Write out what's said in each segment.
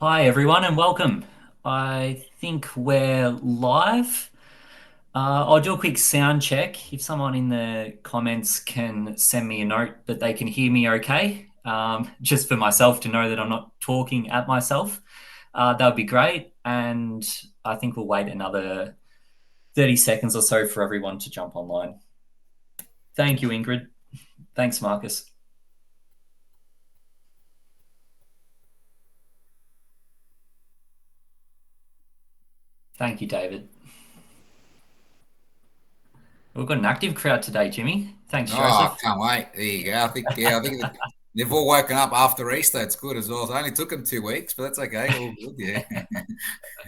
Hi, everyone, and welcome. I think we're live. I'll do a quick sound check. If someone in the comments can send me a note that they can hear me okay, just for myself to know that I'm not talking at myself, that would be great. And I think we'll wait another 30 seconds or so for everyone to jump online. Thank you, Ingrid. Thanks, Marcus. Thank you, David. We've got an active crowd today, Jimmy. Thanks, Oh, Joseph. can't wait. There you go. I think they've all woken up after Easter. It's good as well. So it only took them 2 weeks, but that's okay. All good.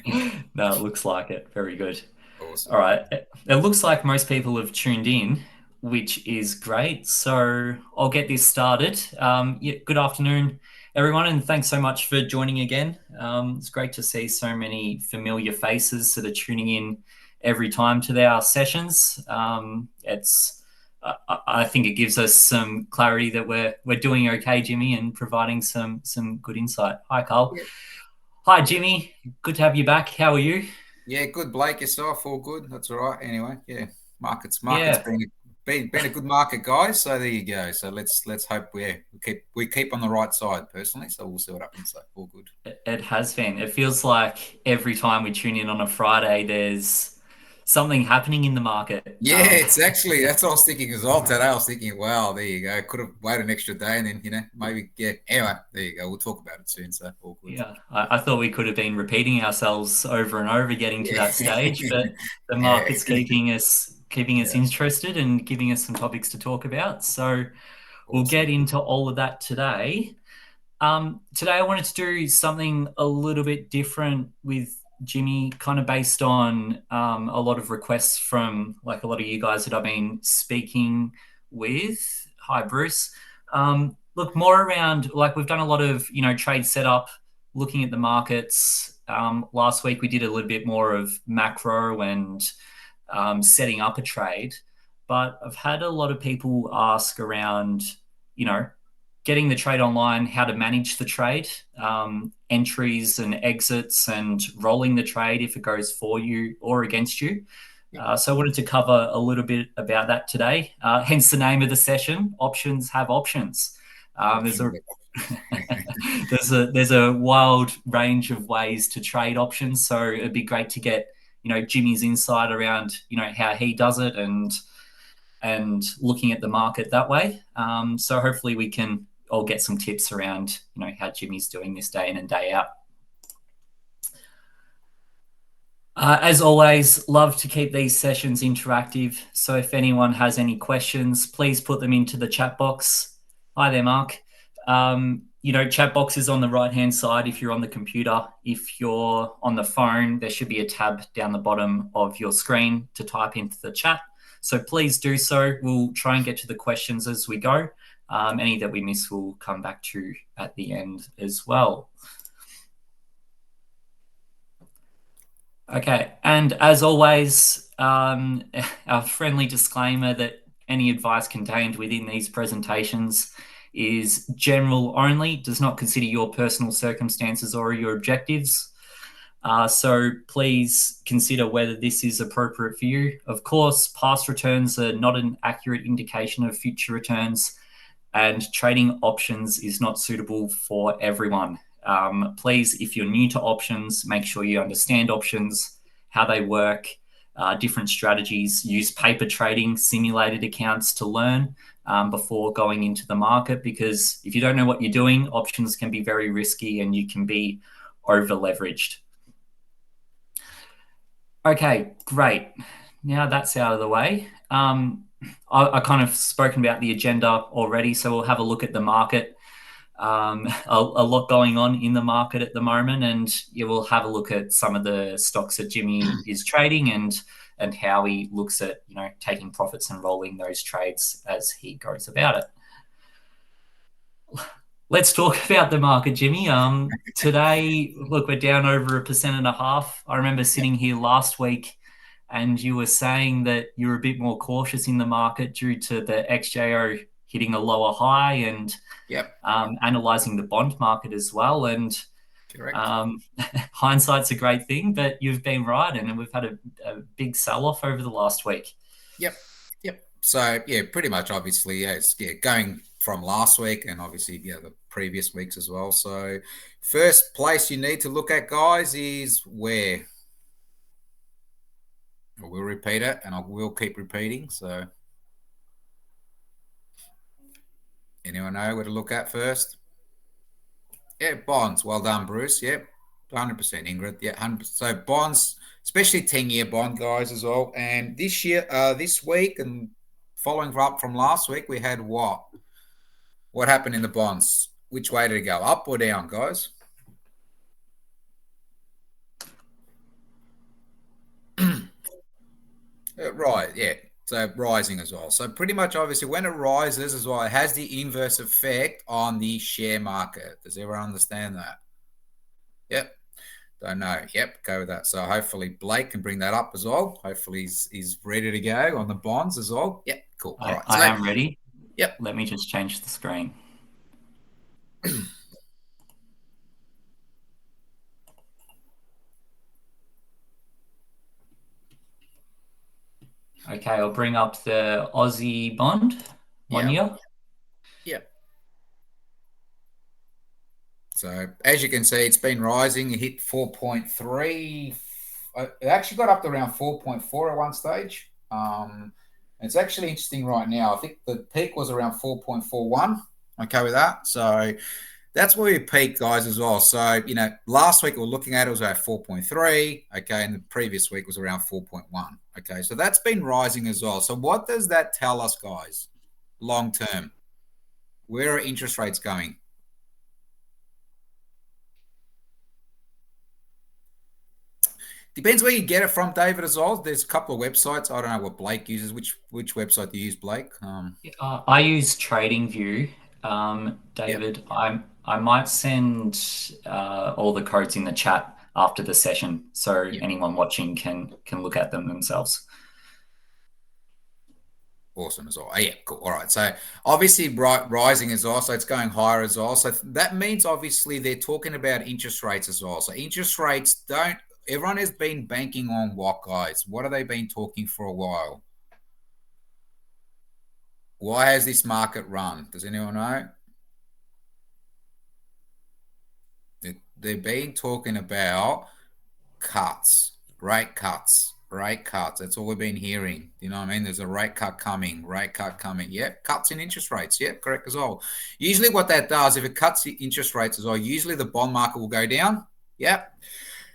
Yeah. No, it looks like it. Very good. All Awesome. right. It looks like most people have tuned in, which is great. So I'll get this started. Yeah, good afternoon, everyone, and thanks so much for joining again. It's great to see so many familiar faces that are tuning in every time to our sessions. I think it gives us some clarity that we're doing okay, Jimmy, and providing some good insight. Hi, Carl. Yeah. Hi, Yeah. Jimmy. Good to have you back. How are you? Yeah. Good, Blake. Yourself, all good. That's all right. Anyway, yeah. Market's Yeah. been a good market, guys. So there you go. So let's hope we keep on the right side personally. So we'll see what happens. So all good. It has been. It feels like every time we tune in on a Friday, there's something happening in the market. Yeah, it's actually that's what I was thinking as well today. I was thinking, wow, there you go. Could have waited an extra day and then maybe Anyway, there you go. We'll talk about it soon. So all good. Yeah, I thought we could have been repeating ourselves over and over, getting to Yeah. that stage, but the Yeah. market's keeping us Yeah. interested and giving us some topics to talk about. So we'll get Awesome. into all of that today. Today, I wanted to do something a little bit different with Jimmy, kind of based on a lot of requests from like a lot of you guys that I've been speaking with. Hi, Bruce. Look, more around like we've done a lot of trade setup, looking at the markets. Last week we did a little bit more of macro and setting up a trade, but I've had a lot of people ask around, you know, getting the trade online, how to manage the trade, entries and exits, and rolling the trade if it goes for you or against you. Yeah. So I wanted to cover a little bit about that today. Hence the name of the session: options have options. There's Options. a there's a wild range of ways to trade options, so it'd be great to get Jimmy's insight around how he does it and looking at the market that way. So hopefully we can all get some tips around how Jimmy's doing this day in and day out. As always, love to keep these sessions interactive. So if anyone has any questions, please put them into the chat box. Hi there, Mark. Chat box is on the right hand side if you're on the computer. If you're on the phone, there should be a tab down the bottom of your screen to type into the chat. So please do so. We'll try and get to the questions as we go. Any that we miss, we'll come back to at the end as well. Okay, and as always, our friendly disclaimer that any advice contained within these presentations is general only, does not consider your personal circumstances or your objectives. So please consider whether this is appropriate for you. Of course, past returns are not an accurate indication of future returns, and trading options is not suitable for everyone. Please, if you're new to options, make sure you understand options, how they work, different strategies. Use paper trading, simulated accounts to learn before going into the market, because if you don't know what you're doing, options can be very risky and you can be over leveraged. Okay, great. Now that's out of the way. I kind of spoken about the agenda already, so we'll have a look at the market. A lot going on in the market at the moment, and you will have a look at some of the stocks that Jimmy is trading and how he looks at taking profits and rolling those trades as he goes about it. Let's talk about the market, Jimmy. Today, look, we're down over 1.5%. I remember Yeah. sitting here last week and you were saying that you're a bit more cautious in the market due to the XJO hitting a lower high and Yep. analyzing the bond market as well. And Correct. Um, hindsight's a great thing, but you've been right, and we've had a big sell-off over the last week. Yep. Yep. So yeah, pretty much obviously, yeah, it's going from last week and obviously the previous weeks as well. So first place you need to look at, guys, is where I will repeat it and I will keep repeating. So anyone know where to look at first? Yeah, bonds. Well done, Bruce. Yep. 100% Ingrid. Yeah, 100%. So bonds, especially 10-year bond guys as well. And this year, this week and following up from last week, we had what? What happened in the bonds? Which way did it go? Up or down, guys? Right, yeah. So rising as well. So pretty much obviously when it rises as well, it has the inverse effect on the share market. Does everyone understand that? Yep. Don't know. Yep, go with that. So hopefully Blake can bring that up as well. Hopefully he's ready to go on the bonds as well. Yep, cool. All right. I So am ready. yep. Let me just change the screen. Okay, I'll bring up the Aussie bond, 1 year. Yep. So as you can see, it's been rising. It hit 4.3. It actually got up to around 4.4 at one stage. It's actually interesting right now. I think the peak was around 4.41. Okay with that. So that's where we peaked, guys, as well. So, last week we were looking at it was at 4.3. Okay. And the previous week was around 4.1. Okay. So that's been rising as well. So what does that tell us, guys? Long term, where are interest rates going? Depends where you get it from, David, as well. There's a couple of websites. I don't know what Blake uses. Which website do you use, Blake? I use TradingView. Yep. David, I might send all the codes in the chat after the session, so Yep. anyone watching can look at them themselves. Awesome as well. Oh, yeah, cool. All right. So obviously rising as well. So it's going higher as well. So that means obviously they're talking about interest rates as well. So interest rates don't, everyone has been banking on what, guys? What have they been talking for a while? Why has this market run? Does anyone know? They've been talking about cuts, rate cuts, rate cuts. That's all we've been hearing. You know what I mean? There's a rate cut coming, rate cut coming. Yep, cuts in interest rates. Yep, correct as well. Usually what that does, if it cuts the interest rates as well, usually the bond market will go down. Yep.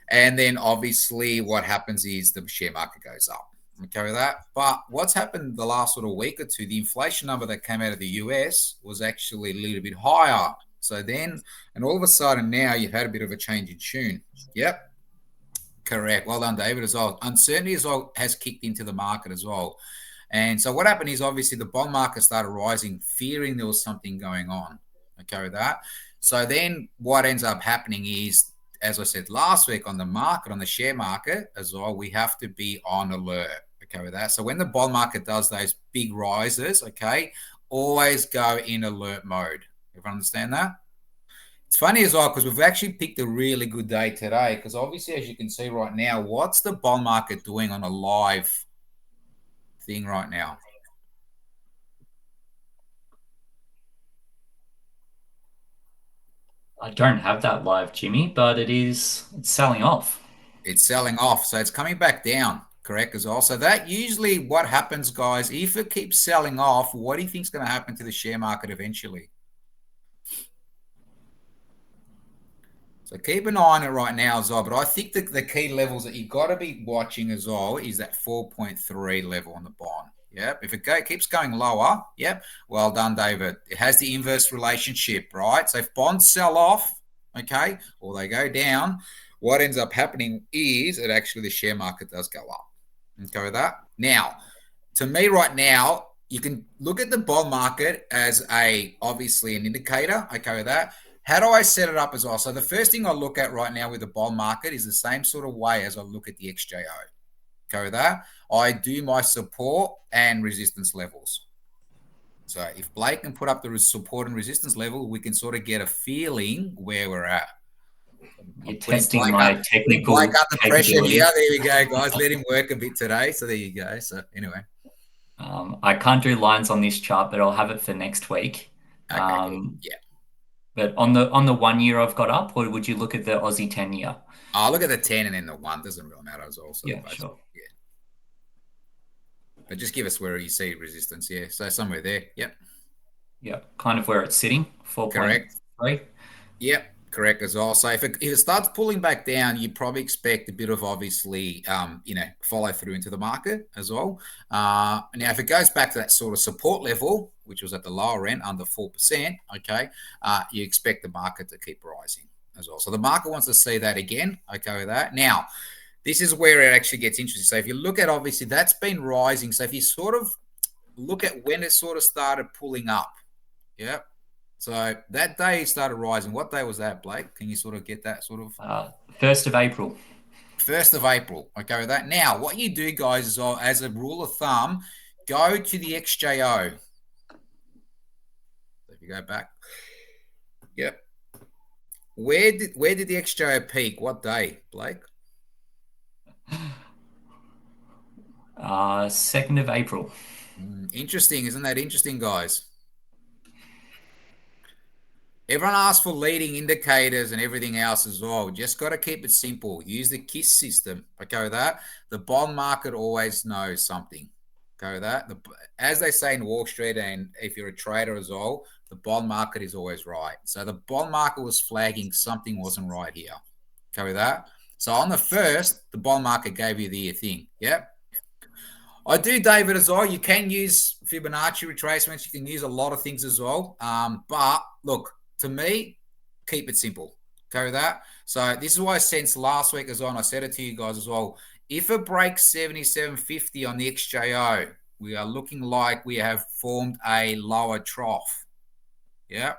And then obviously what happens is the share market goes up. Okay with that. But what's happened the last sort of week or two, the inflation number that came out of the US was actually a little bit higher. So then, and all of a sudden now you've had a bit of a change in tune. Yep. Correct. Well done, David, as well. Uncertainty as well has kicked into the market as well. And so what happened is obviously the bond market started rising, fearing there was something going on. Okay with that. So then what ends up happening is, as I said last week on the market, on the share market as well, we have to be on alert. Okay with that. So when the bond market does those big rises, okay, always go in alert mode. Everyone understand that? It's funny as well because we've actually picked a really good day today because obviously, as you can see right now, what's the bond market doing on a live thing right now? I don't have that live, Jimmy, but it's selling off. It's selling off. So it's coming back down, correct, as well. So that usually what happens, guys, if it keeps selling off, what do you think is going to happen to the share market eventually? So keep an eye on it right now as well. But I think the key levels that you've got to be watching as well is that 4.3 level on the bond. Yep. If it keeps going lower, yep. Well done, David. It has the inverse relationship, right? So if bonds sell off, okay, or they go down, what ends up happening is that actually the share market does go up. Okay with that? Now, to me right now, you can look at the bond market as obviously an indicator. Okay with that? How do I set it up as well? So the first thing I look at right now with the bond market is the same sort of way as I look at the XJO. Okay with that? I do my support and resistance levels. So if Blake can put up the support and resistance level, we can sort of get a feeling where we're at. I'm You're putting testing my Blake technical under pressure here. capability. There we go, guys. Let him work a bit today. So there you go. So anyway, I can't do lines on this chart, but I'll have it for next week. okay, cool. Um, Yeah. but on the 1 year I've got up, or would you look at the Aussie 10 year? I'll look at the 10 and then the 1. Doesn't really matter as well. So they're Yeah, both, sure. yeah. But just give us where you see resistance. Yeah. So somewhere there. Yep. Yeah, kind of where it's sitting, Correct. 4.3. Yep, correct as well. So if it starts pulling back down, you probably expect a bit of obviously, follow through into the market as well. Now, if it goes back to that sort of support level, which was at the lower end, under 4%, okay, you expect the market to keep rising as well. So the market wants to see that again, okay, with that. Now, this is where it actually gets interesting. So if you look at, obviously, that's been rising. So if you sort of look at when it sort of started pulling up, yeah. So that day started rising. What day was that, Blake? Can you sort of get that sort of 1st of April. 1st of April? Okay, with that. Now, what you do, guys, is as a rule of thumb, go to the XJO. So if you go back, yep. Where did the XJO peak? What day, Blake? 2nd of April. Interesting, isn't that interesting, guys? Everyone asks for leading indicators and everything else as well. Just got to keep it simple. Use the KISS system. Okay, with that. The bond market always knows something. Okay, with that. As they say in Wall Street, and if you're a trader as well, the bond market is always right. So the bond market was flagging something wasn't right here. Okay, with that. So on the 1st, the bond market gave you the thing. Yep. I do, David, as well. You can use Fibonacci retracements. You can use a lot of things as well. But look, to me, keep it simple. Okay with that? So this is why I sensed last week as well, and I said it to you guys as well. If it breaks 77.50 on the XJO, we are looking like we have formed a lower trough. Yeah.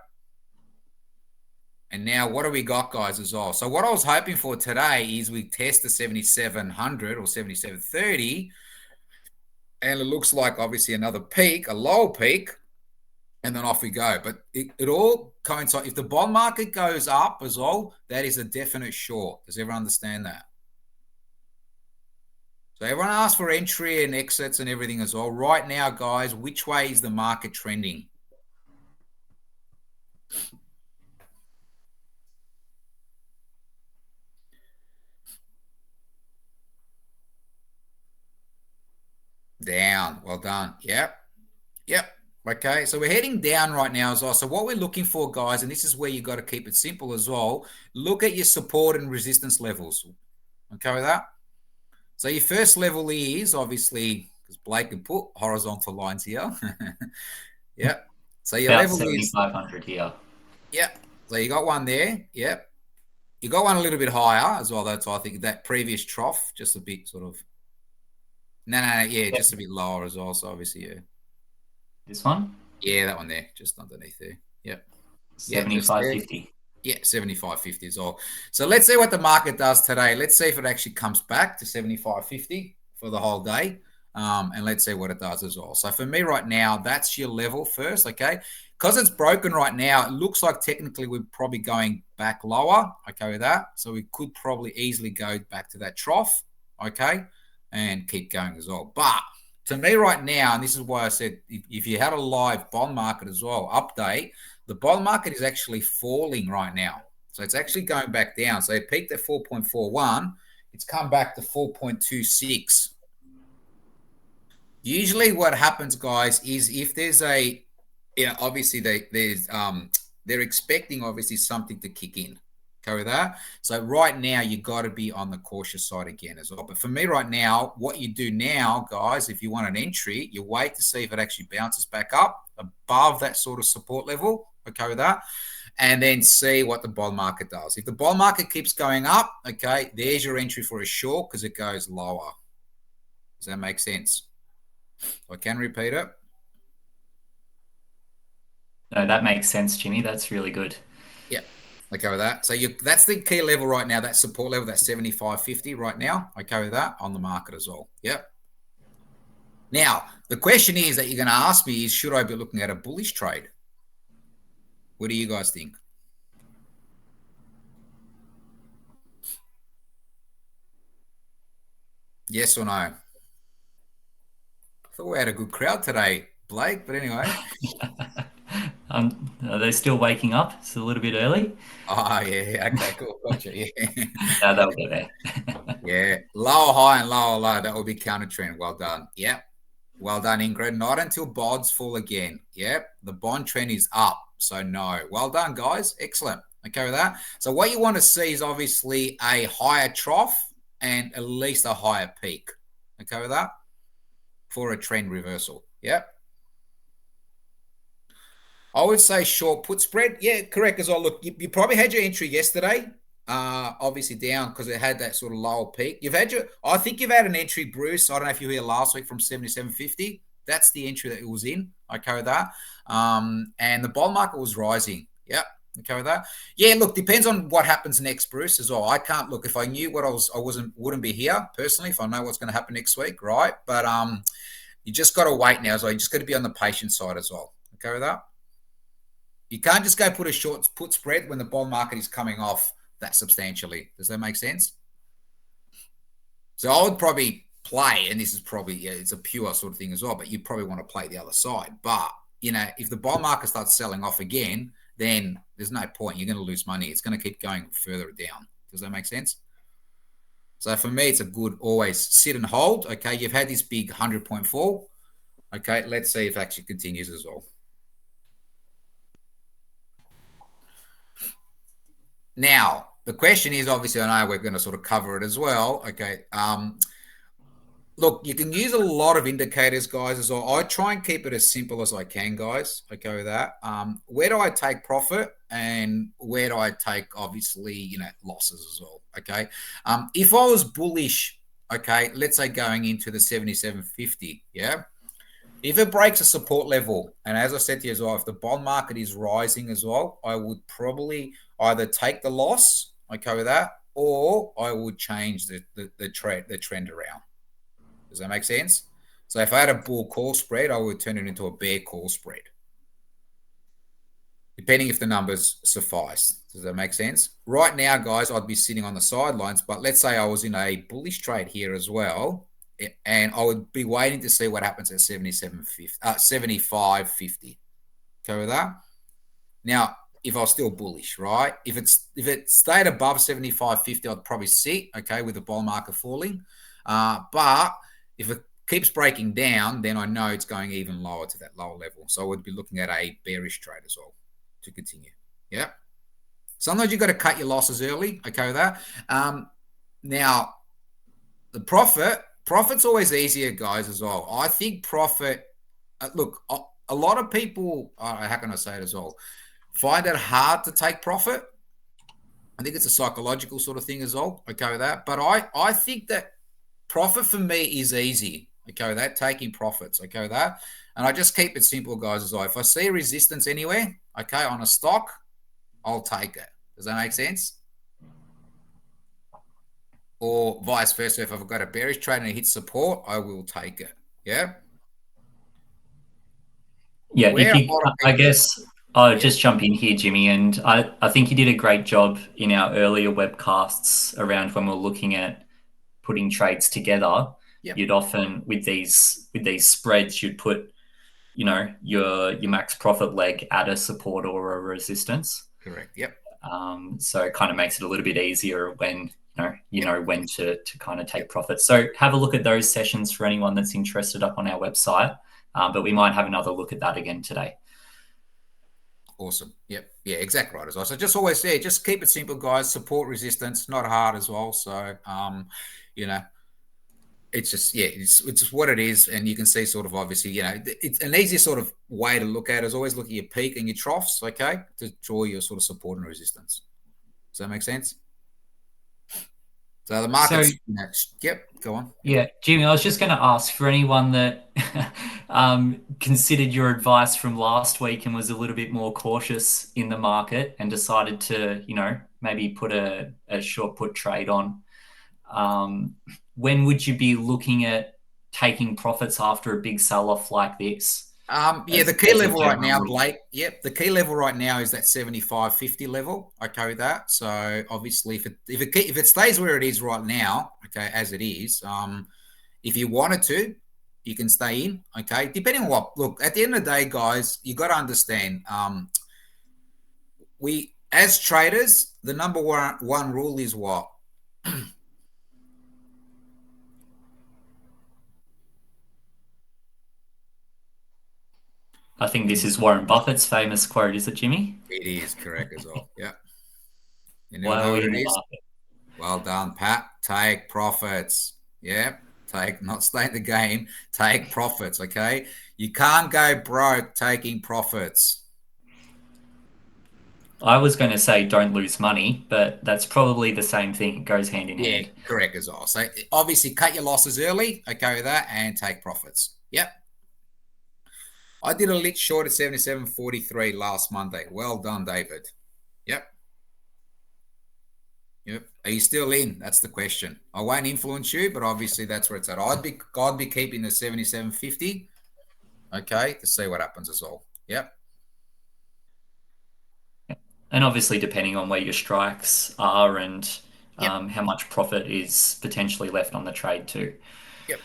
And now what do we got, guys, as well? So what I was hoping for today is we test the 7700 or 7730, and it looks like obviously another peak, a lower peak, and then off we go. But it all coincides. If the bond market goes up as well, that is a definite short. Does everyone understand that? So everyone asks for entry and exits and everything as well. Right now, guys, which way is the market trending? Down. Well done. Yep. Yep. Okay, so we're heading down right now as well. So what we're looking for, guys, and this is where you got to keep it simple as well, look at your support and resistance levels. Okay with that? So your first level is obviously, because Blake can put horizontal lines here. Yep. So your About level is, 7,500 here. yep. So you got one there. Yep. You got one a little bit higher as well. That's, I think, that previous trough, just a bit sort of, yeah, just a bit lower as well. So obviously, yeah. This one? Yeah, that one there, just underneath there. Yep. Yeah, just there. 75.50. Yeah, 75.50 is all. So let's see what the market does today. Let's see if it actually comes back to 75.50 for the whole day. And let's see what it does as well. So for me right now, that's your level first, okay? Because it's broken right now, it looks like technically we're probably going back lower, okay, with that. So we could probably easily go back to that trough, okay, and keep going as well. But to me right now, and this is why I said if you had a live bond market as well, update, the bond market is actually falling right now. So it's actually going back down. So it peaked at 4.41. It's come back to 4.26. Usually what happens, guys, is if there's obviously they're expecting obviously something to kick in. Okay with that? So right now you got to be on the cautious side again as well. But for me right now, what you do now, guys, if you want an entry, you wait to see if it actually bounces back up above that sort of support level. Okay with that? And then see what the bond market does. If the bond market keeps going up, okay, there's your entry for a short because it goes lower. Does that make sense? I can repeat it. No, that makes sense, Jimmy. That's really good. Yeah. Okay with that. So that's the key level right now, that support level, that's 75.50 right now. Okay with that on the market as well. Yep. Now, the question is that you're going to ask me is, should I be looking at a bullish trade? What do you guys think? Yes or no? I thought we had a good crowd today, Blake, but anyway. Are they still waking up? It's a little bit early. Oh, yeah. Okay, cool. Gotcha. Yeah. No, they'll get there. Yeah. Lower high and lower low. That will be counter trend. Well done. Yep. Well done, Ingrid. Not until bonds fall again. Yep. The bond trend is up. So no. Well done, guys. Excellent. Okay with that. So what you want to see is obviously a higher trough and at least a higher peak. Okay with that? For a trend reversal. Yep. I would say short put spread. Yeah, correct. As I look, you probably had your entry yesterday, obviously down because it had that sort of lower peak. I think you've had an entry, Bruce. I don't know if you were here last week from 77.50. That's the entry that it was in. Okay with that. And the bond market was rising. Yep. Okay with that. Yeah, look, depends on what happens next, Bruce, as well. I can't look if I knew what wouldn't be here personally if I know what's going to happen next week, right? But you just got to wait now, so you just got to be on the patient side as well. Okay with that. You can't just go put a short put spread when the bond market is coming off that substantially. Does that make sense? So I would probably play, and this is probably, yeah, it's a pure sort of thing as well, but you probably want to play the other side. But, if the bond market starts selling off again, then there's no point. You're going to lose money. It's going to keep going further down. Does that make sense? So for me, it's a good always sit and hold. Okay, you've had this big 100-point fall. Okay, let's see if it actually continues as well. Now, the question is, obviously, I know we're going to sort of cover it as well. Okay. Look, you can use a lot of indicators, guys, as well. I try and keep it as simple as I can, guys. Okay with that. Where do I take profit and where do I take, obviously, losses as well? Okay. If I was bullish, okay, let's say going into the 77.50, yeah. If it breaks a support level, and as I said to you as well, if the bond market is rising as well, I would probably either take the loss, okay with that, or I would change the trend around. Does that make sense? So if I had a bull call spread, I would turn it into a bear call spread, depending if the numbers suffice. Does that make sense? Right now, guys, I'd be sitting on the sidelines, but let's say I was in a bullish trade here as well, and I would be waiting to see what happens at 75.50. Okay with that? Now, if I was still bullish, right? If it stayed above 75.50, I'd probably sit, okay, with the bond market falling. But if it keeps breaking down, then I know it's going even lower to that lower level. So I would be looking at a bearish trade as well to continue. Yeah. Sometimes you've got to cut your losses early, okay with that. Now, the profit's always easier, guys, as well. I think profit, look, a lot of people, how can I say it as well, find it hard to take profit. I think it's a psychological sort of thing as well, okay with that. But I think that profit for me is easy, okay with that, taking profits, okay with that. And I just keep it simple, guys, as well. If I see resistance anywhere, okay, on a stock, I'll take it. Does that make sense? Or vice versa, if I've got a bearish trade and it hits support, I will take it. Yeah. Yeah, Where a lot of I people, guess I'll yeah, just jump in here, Jimmy, and I think you did a great job in our earlier webcasts around when we're looking at putting trades together. yep, You'd often with these spreads, you'd put, your max profit leg at a support or a resistance. correct, yep, So it kind of makes it a little bit easier when you yep, know when to kind of take yep, profit. So have a look at those sessions for anyone that's interested up on our website. But we might have another look at that again today. awesome, yep, yeah, exactly right as well. So just always, yeah, just keep it simple, guys. Support resistance, not hard as well. So, you know, it's just, yeah, it's just what it is, and you can see sort of obviously, it's an easy sort of way to look at it is always look at your peak and your troughs, okay, to draw your sort of support and resistance. Does that make sense? So the So market's, yep, go on. Yep. yeah, Jimmy, I was just going to ask for anyone that considered your advice from last week and was a little bit more cautious in the market and decided to, maybe put a short put trade on. When would you be looking at taking profits after a big sell off like this? Yeah, the key As a level right general now, rule? Blake. Yep, the key level right now is that 75.50 level. Okay, with that. So obviously, if it stays where it is right now, okay, as it is, If you wanted to, you can stay in. Okay, depending on what. Look, at the end of the day, guys, you got to understand. We as traders, the number one rule is what? I think this is Warren Buffett's famous quote, is it, Jimmy? It is correct as well. Yeah. You Why know are we what in it the is? market? Well done, Pat. Take profits. Yeah. Not stay in the game, take profits. Okay. You can't go broke taking profits. I was going to say don't lose money, but that's probably the same thing. It goes hand in Yeah, hand. correct as well. So obviously cut your losses early. Okay with that and take profits. Yep. I did a lit short at 77.43 last Monday. Well done, David. Yep. Yep. Are you still in? That's the question. I won't influence you, but obviously that's where it's at. I'd be keeping the 77.50. Okay, to see what happens as well. Yep. And obviously, depending on where your strikes are and Yep. how much profit is potentially left on the trade too. Yep.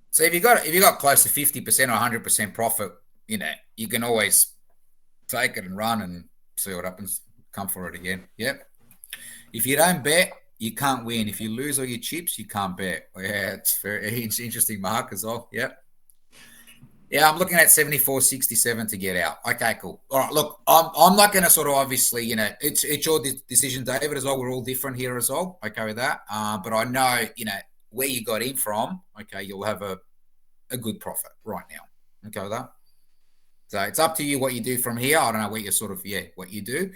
So if you got close to 50% or 100% profit, you can always take it and run and see what happens. Come for it again. Yep. If you don't bet, you can't win. If you lose all your chips, you can't bet. Yeah, it's interesting mark as well. Yep. Yeah, I'm looking at 74.67 to get out. Okay, cool. All right, look, I'm not going to sort of obviously, it's your decision, David, as well. We're all different here as well. Okay with that. But I know, where you got in from, okay, you'll have a good profit right now. Okay with that. So it's up to you what you do from here. I don't know what you what you do.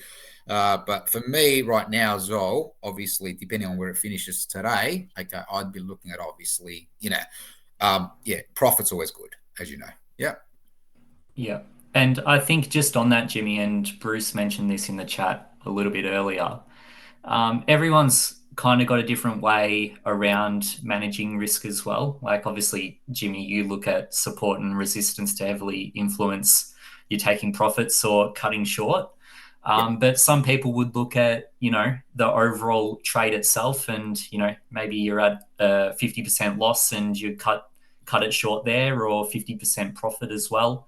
But for me right now as well, obviously, depending on where it finishes today, okay, I'd be looking at obviously, profit's always good, as you know. Yeah. Yeah. And I think just on that, Jimmy, and Bruce mentioned this in the chat a little bit earlier. Everyone's kind of got a different way around managing risk as well. Like, obviously, Jimmy, you look at support and resistance to heavily influence you taking profits or cutting short. Yep. But some people would look at, the overall trade itself and, maybe you're at a 50% loss and you cut it short there, or 50% profit as well.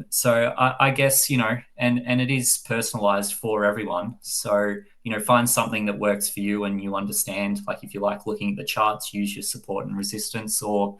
So I guess, and it is personalized for everyone. So, find something that works for you and you understand, like if you like looking at the charts, use your support and resistance, or,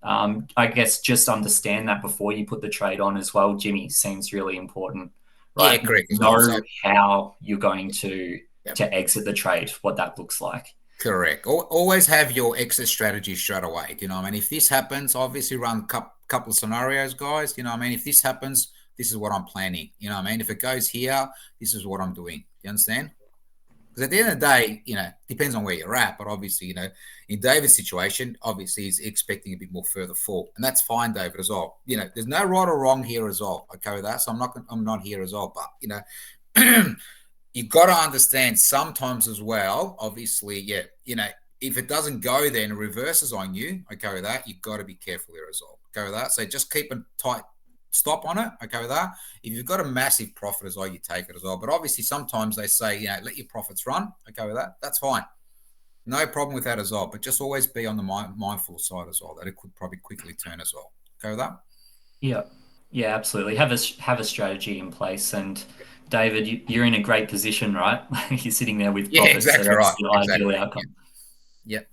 I guess just understand that before you put the trade on as well, Jimmy, seems really important, Yeah, right? correct as well. Know So, how you're going to yep. exit the trade, what that looks like. Correct. Always have your exit strategy straight away. You know what I mean? If this happens, obviously run a couple of scenarios, guys. You know what I mean? If this happens, this is what I'm planning. You know what I mean? If it goes here, this is what I'm doing. You understand? Because at the end of the day, depends on where you're at. But obviously, in David's situation, obviously he's expecting a bit more further fall, and that's fine, David, as well. There's no right or wrong here as well. Okay with that. So I'm not here as well. But you've got to understand sometimes as well, obviously, if it doesn't go there and it reverses on you, okay with that, you've got to be careful there as well. Okay with that. So just keep a tight stop on it. Okay with that. If you've got a massive profit as well, you take it as well. But obviously sometimes they say, let your profits run. Okay with that. That's fine. No problem with that as well. But just always be on the mindful side as well, that it could probably quickly turn as well. Okay with that? Yeah, yeah, absolutely. Have a strategy in place. And David, you're in a great position, right? You're sitting there with Yeah, profits, so exactly that's right. the Exactly. ideal Yeah. outcome. Yep.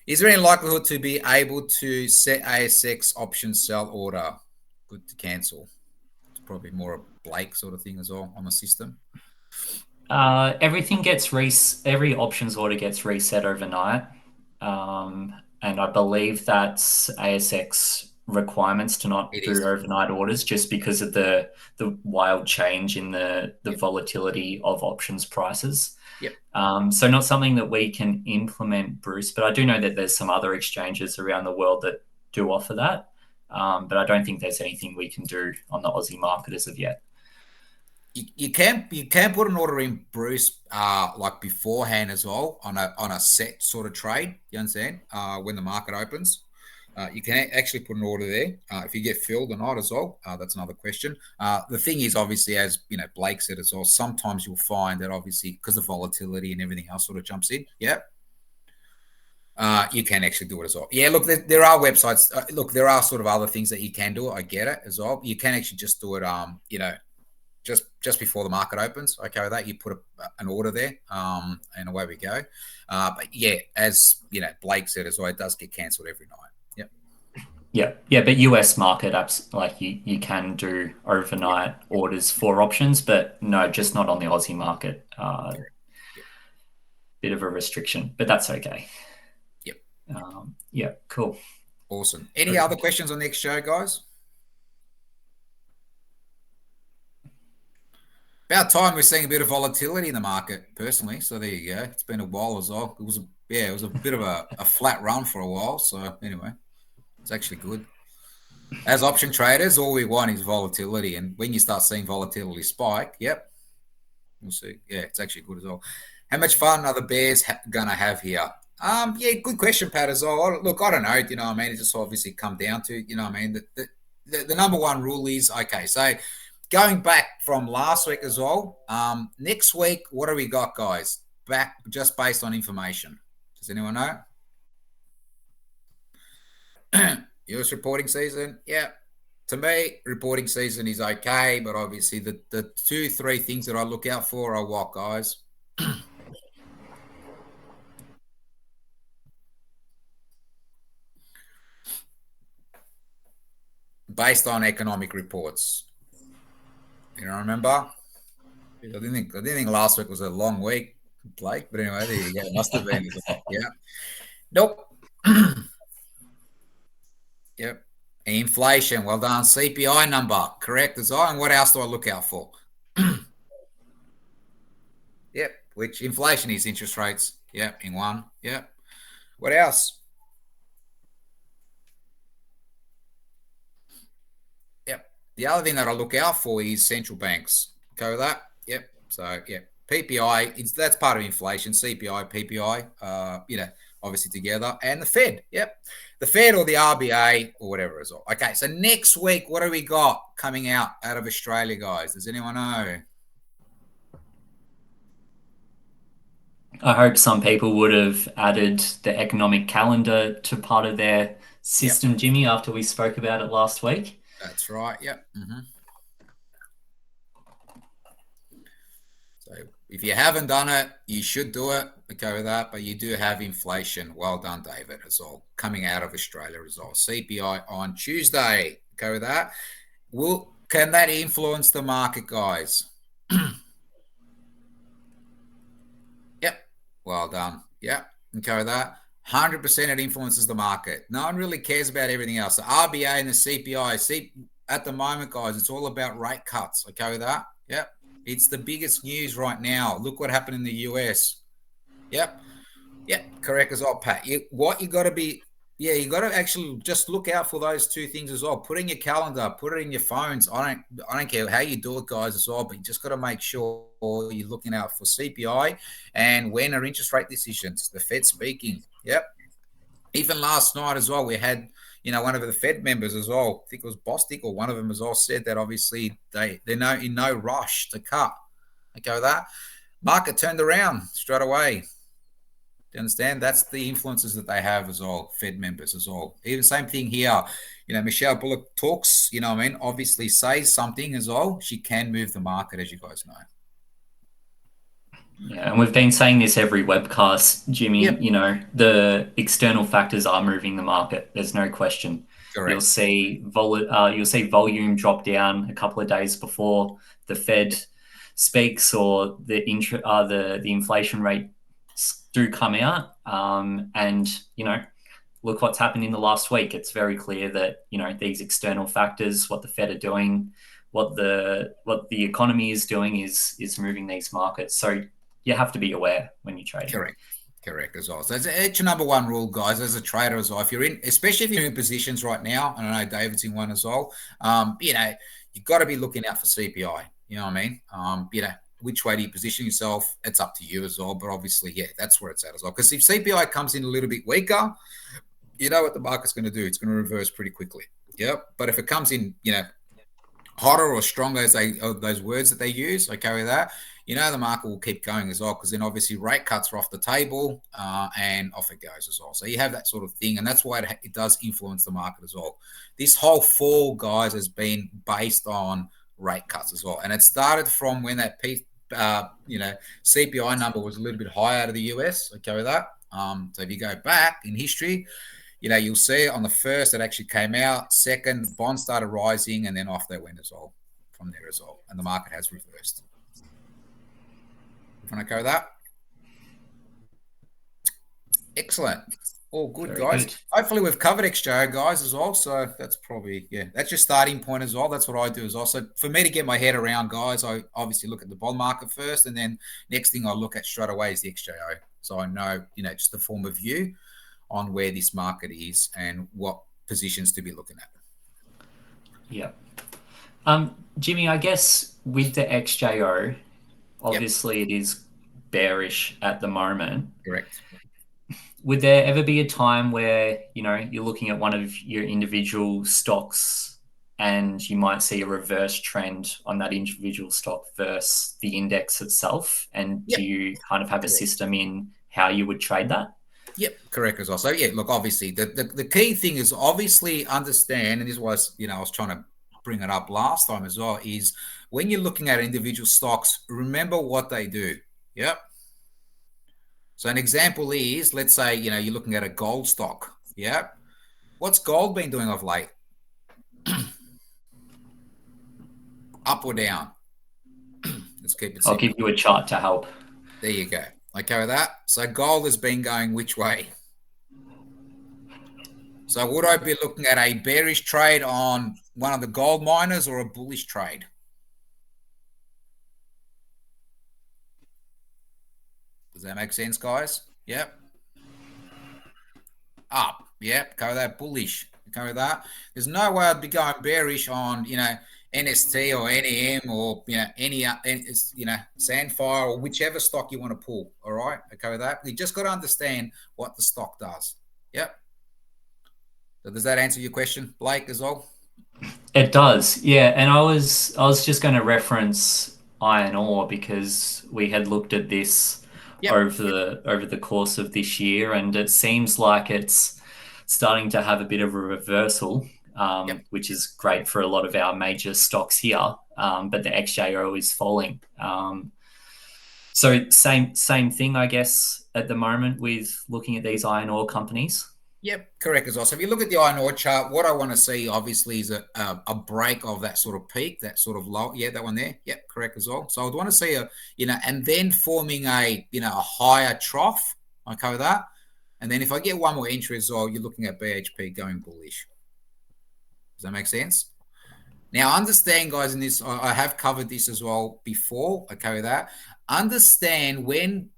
Is there any likelihood to be able to set ASX option sell order? Good to cancel. It's probably more a Blake sort of thing as well on the system. Every options order gets reset overnight, and I believe that's ASX requirements to not It do is. overnight orders, just because of the wild change in the Yep. volatility of options prices. Yep. So not something that we can implement, Bruce, but I do know that there's some other exchanges around the world that do offer that. But I don't think there's anything we can do on the Aussie market as of yet. You can put an order in, Bruce, like beforehand as well on a set sort of trade. You understand? When the market opens. You can actually put an order there. If you get filled or not as well, that's another question. The thing is, obviously, as Blake said as well, sometimes you'll find that obviously because the volatility and everything else sort of jumps in. Yeah. You can actually do it as well. Yeah, look, there are websites. Look, there are sort of other things that you can do. I get it as well. You can actually just do it. Just before the market opens. Okay, with that, you put an order there, and away we go. But yeah, as Blake said as well, it does get cancelled every night. Yep. Yeah, but US market apps like you can do Yep. overnight orders for options, but no, just not on the Aussie market. Correct. Yep. Bit of a restriction, but that's okay. Yep. Yeah, cool. Awesome. Any other questions on next show, guys? About time we're seeing a bit of volatility in the market, personally. So there you go. It's been a while as well. It was a bit of a flat run for a while. So anyway, it's actually good. As option traders, all we want is volatility, and when you start seeing volatility spike, yep, we'll see. Yeah, it's actually good as well. How much fun are the Bears gonna have here? Yeah, good question, Pat, as well. Look, I don't know. You know what I mean? It just obviously come down to, you know what I mean? The number one rule is, okay, so going back from last week as well, next week, what do we got, guys? Back just based on information. Does anyone know? US reporting season, yeah. To me, reporting season is okay, but obviously the 2-3 things that I look out for are what, guys? Based on economic reports. You know, remember? I didn't think last week was a long week, Blake. But anyway, there you go. It must have been. Yeah. Nope. Yep. Inflation. Well done. CPI number. Correct as well. And what else do I look out for? Yep. Which inflation is interest rates. Yep. In one. Yep. What else? Yep. The other thing that I look out for is central banks. Okay with that? Yep. So, yeah. PPI, that's part of inflation. CPI, PPI, obviously together. And the Fed. Yep. The Fed or the RBA or whatever as well. Okay. So next week, what do we got coming out of Australia, guys? Does anyone know? I hope some people would have added the economic calendar to part of their Yep. system, Jimmy, after we spoke about it last week. That's right. Yep. So if you haven't done it, you should do it. Okay with that. But you do have inflation. Well done, David, as well. Coming out of Australia as well. CPI on Tuesday. Okay with that. Can that influence the market, guys? Yep. Well done. Yep. Okay with that. 100% it influences the market. No one really cares about everything else. The RBA and the CPI. At the moment, guys, it's all about rate cuts. Okay with that? Yep. It's the biggest news right now. Look what happened in the US. Yep. Yep. Correct as well, Pat. You got to actually just look out for those two things as well. Put in your calendar, put it in your phones. I don't care how you do it, guys, as well, but you just got to make sure you're looking out for CPI and when are interest rate decisions, the Fed speaking. Yep. Even last night as well, we had, one of the Fed members as well, I think it was Bostic or one of them as well, said that obviously they're in no rush to cut. Okay with that? Market turned around straight away. Do you understand? That's the influences that they have as well, Fed members as well. Even same thing here. Michelle Bullock talks, obviously says something as well. She can move the market, as you guys know. Yeah, and we've been saying this every webcast, Jimmy. Yep. The external factors are moving the market. There's no question. You'll Correct. see volume drop down a couple of days before the Fed speaks or the inflation rate do come out. And look what's happened in the last week. It's very clear that these external factors, what the Fed are doing, what the economy is doing, is moving these markets. So you have to be aware when you're trading. Correct as well. So it's your number one rule, guys, as a trader as well. Especially if you're in positions right now, and I know David's in one as well. You've got to be looking out for CPI. You know what I mean? Which way do you position yourself? It's up to you as well. But obviously, yeah, that's where it's at as well. Because if CPI comes in a little bit weaker, you know what the market's going to do. It's going to reverse pretty quickly. Yep. But if it comes in, hotter or stronger as those words that they use, okay, with that, the market will keep going as well, because then obviously rate cuts are off the table, and off it goes as well. So you have that sort of thing, and that's why it does influence the market as well. This whole fall, guys, has been based on rate cuts as well, and it started from when that CPI number was a little bit high out of the US, okay, with that. So if you go back in history, you'll see on the first it actually came out. Second, bonds started rising, and then off they went as well from there as well. And the market has reversed. You want to go with that? Excellent. All good, Very guys. good. Hopefully we've covered XJO, guys, as well. So that's probably, that's your starting point as well. That's what I do as well. So for me to get my head around, guys, I obviously look at the bond market first, and then next thing I look at straight away is the XJO. So I know, just the form of view on where this market is and what positions to be looking at. Yeah. Jimmy, I guess with the XJO, Yep, obviously it is bearish at the moment. correct. Would there ever be a time where, you're looking at one of your individual stocks and you might see a reverse trend on that individual stock versus the index itself? And do Yep, you kind of have a correct. system in how you would trade that? Yep, correct as well. So look, obviously the key thing is obviously understand, and this was, I was trying to bring it up last time as well, is when you're looking at individual stocks, remember what they do. Yep. So an example is, let's say, you're looking at a gold stock. Yep. What's gold been doing of late? Up or down? Let's keep it I'll give simple. you a chart to help. There you go. Okay with that. So gold has been going which way? So would I be looking at a bearish trade on one of the gold miners or a bullish trade? Does that make sense, guys? Yep. Up. Yep. Go with that bullish. Go with that. There's no way I'd be going bearish on, NST or NEM or, any, Sandfire or whichever stock you want to pull. All right. Okay with that. You just got to understand what the stock does. Yep. So does that answer your question, Blake, as well? It does, yeah. And I was just going to reference iron ore because we had looked at this Yep. over the course of this year, and it seems like it's starting to have a bit of a reversal, Yep. which is great for a lot of our major stocks here. But the XJO is falling. So same thing, I guess, at the moment with looking at these iron ore companies. Yep, correct as well. So if you look at the iron ore chart, what I want to see obviously is a break of that sort of peak, that sort of low. Yeah, that one there. Yep, correct as well. So I'd want to see and then forming a higher trough. Okay with that. And then if I get one more entry as well, you're looking at BHP going bullish. Does that make sense? Now, understand, guys, in this, I have covered this as well before. Okay with that. Understand when.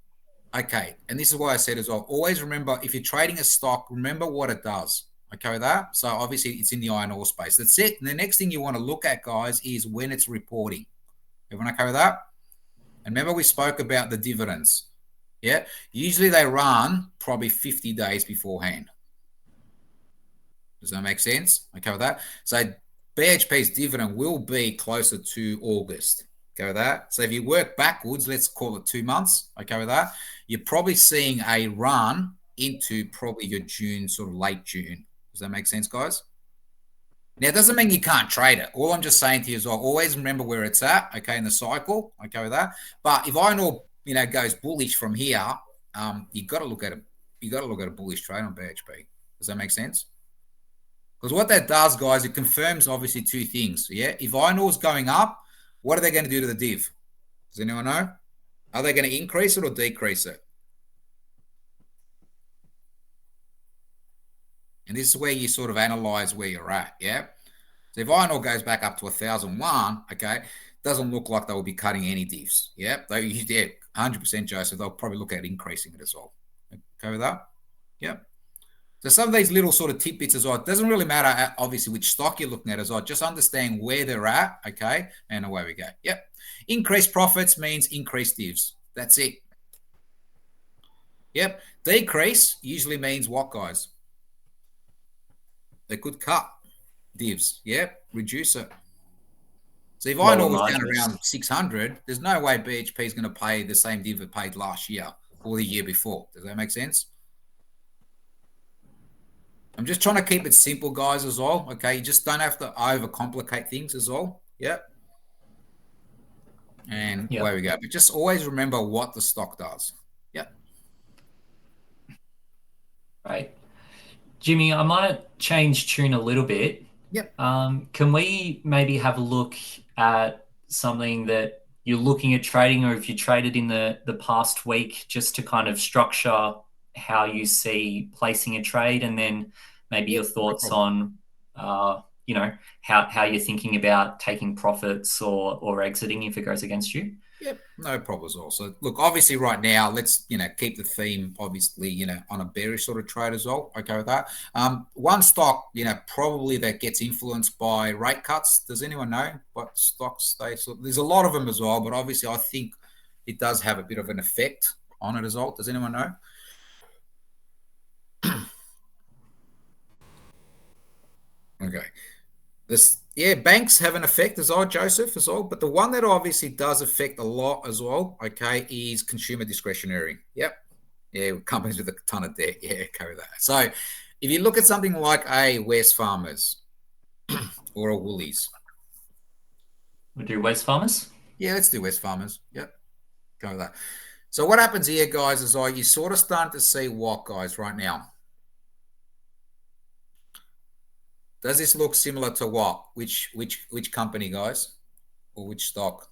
Okay, and this is why I said as well, always remember, if you're trading a stock, remember what it does. Okay with that? So obviously it's in the iron ore space. That's it. And the next thing you want to look at, guys, is when it's reporting. Everyone okay with that? And remember we spoke about the dividends. Yeah. Usually they run probably 50 days beforehand. Does that make sense? Okay with that? So BHP's dividend will be closer to August. Okay with that? So if you work backwards, let's call it 2 months. Okay with that? You're probably seeing a run into probably your June, sort of late June. Does that make sense, guys? Now, it doesn't mean you can't trade it. All I'm just saying to you is, always remember where it's at, okay, in the cycle, okay, with that. But if iron ore, goes bullish from here, you got to look at it. You got to look at a bullish trade on BHP. Does that make sense? Because what that does, guys, it confirms obviously two things. Yeah, if iron ore is going up, what are they going to do to the div? Does anyone know? Are they going to increase it or decrease it? And this is where you sort of analyze where you're at. Yeah. So if iron ore goes back up to 1,001, okay, doesn't look like they will be cutting any divs. Yeah. 100% Joseph. They'll probably look at increasing it as well. Okay with that? Yeah. So some of these little sort of tidbits as well. It doesn't really matter, obviously, which stock you're looking at as well. Just understand where they're at, okay? And away we go. Yep. Increased profits means increased divs. That's it. Yep. Decrease usually means what, guys? They could cut divs. Yep. Reduce it. So if iron lower ore was down margins. around 600, there's no way BHP is going to pay the same div it paid last year or the year before. Does that make sense? I'm just trying to keep it simple, guys, as well. Okay, you just don't have to overcomplicate things as well. Yep. And Yep. away we go. But just always remember what the stock does. Yep. Right. Jimmy, I might change tune a little bit. Yep. Can we maybe have a look at something that you're looking at trading, or if you traded in the past week, just to kind of structure how you see placing a trade, and then maybe Yep. your No thoughts problem. on, you know, how you're thinking about taking profits or exiting if it goes against you? Yep, no problems at all. So look, obviously right now, let's keep the theme obviously, on a bearish sort of trade as well. Okay with that. One stock, probably that gets influenced by rate cuts. Does anyone know what stocks they so there's a lot of them as well, but obviously I think it does have a bit of an effect on it as well. Does anyone know? Okay. Banks have an effect as well, Joseph, as well. But the one that obviously does affect a lot as well, okay, is consumer discretionary. Yep. Yeah, companies with a ton of debt. Yeah, carry that. So if you look at something like a West Farmers or a Woolies. We do West Farmers. Yeah, let's do West Farmers. Yep. Go with that. So what happens here, guys, is you sort of starting to see what, guys, right now. Does this look similar to what? Which company, guys? Or which stock?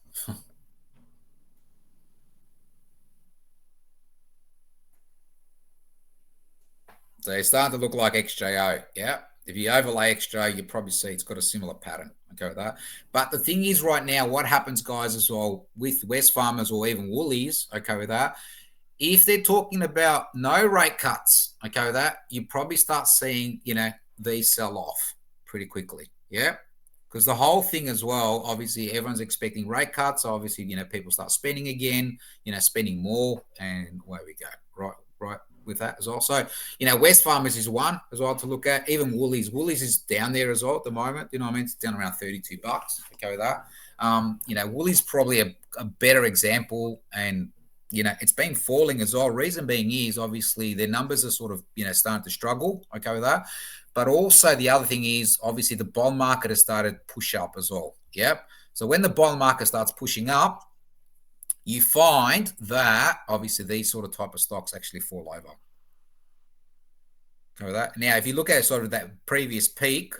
So it's starting to look like XJO. Yeah. If you overlay XJO, you probably see it's got a similar pattern. Okay with that. But the thing is right now, what happens, guys, as well with West Farmers or even Woolies, okay with that, if they're talking about no rate cuts, okay with that, you probably start seeing, these sell off pretty quickly. Yeah. Because the whole thing as well, obviously, everyone's expecting rate cuts. Obviously, people start spending again, spending more, and away we go. Right with that as well. So, West Farmers is one as well to look at. Even Woolies. Woolies is down there as well at the moment. You know what I mean? It's down around $32. Okay with that. Woolies probably a better example, and it's been falling as well. Reason being is obviously their numbers are sort of starting to struggle. Okay with that. But also the other thing is obviously the bond market has started to push up as well. Yep. So when the bond market starts pushing up, you find that obviously these sort of type of stocks actually fall over. Cover that. Now, if you look at sort of that previous peak,